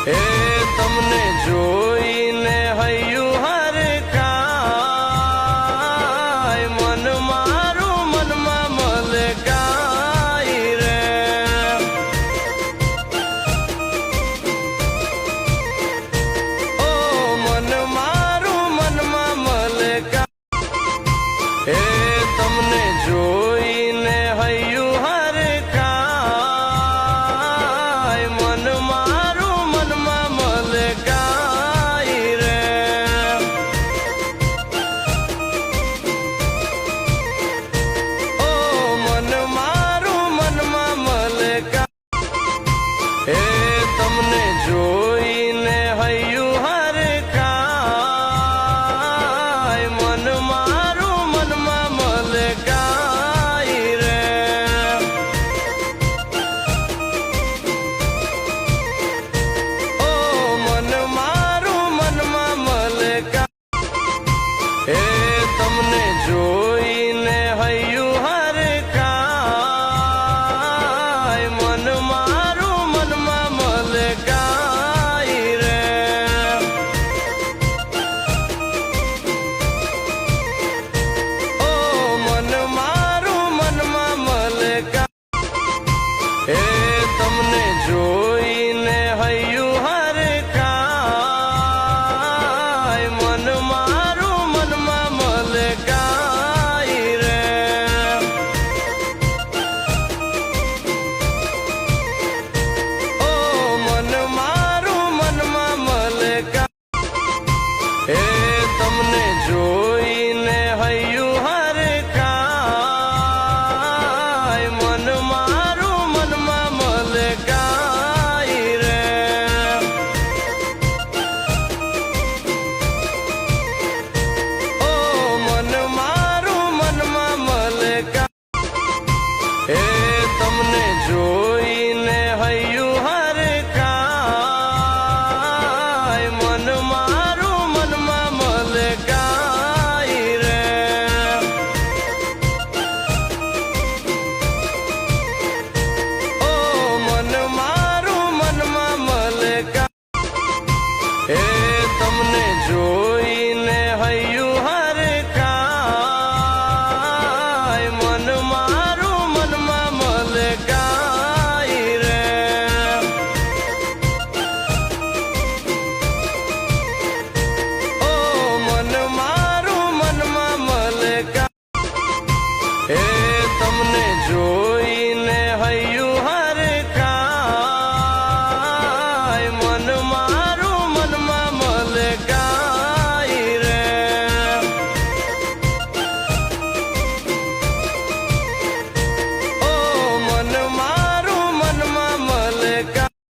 એ તમને જોઈને હૈયું હર કાય મન મારું મનમાં મલકાય રે ઓ મન મારું મનમાં મલકાય એ તમને જોઈને હૈયું હર કાય મન મારું મનમાં મલકાય રે ઓ મન મારું મનમાં મલકાય એ તમને જોઈને હૈયું હર કાય મન મારું મનમાં મલકાય રે ઓ મન મારું મનમાં મલકાય એ તમને જોઈને હૈયું હર કાય મન મારું મનમાં મલકાય રે ઓ મન મારું મનમાં મલકાય એ તમને જોઈને હૈયું હર કાય મન મારું મનમાં મલકાય રે ઓ મન મારું મનમાં મલકાય એ તમને જોઈને હૈયું હર કાય મન મારું મનમાં મલકાય રે ઓ મન મારું મનમાં મલકાય એ તમને જોઈને હૈયું હર કાય મન મારું મનમાં મલકાય રે ઓ મન મારું મનમાં મલકાય એ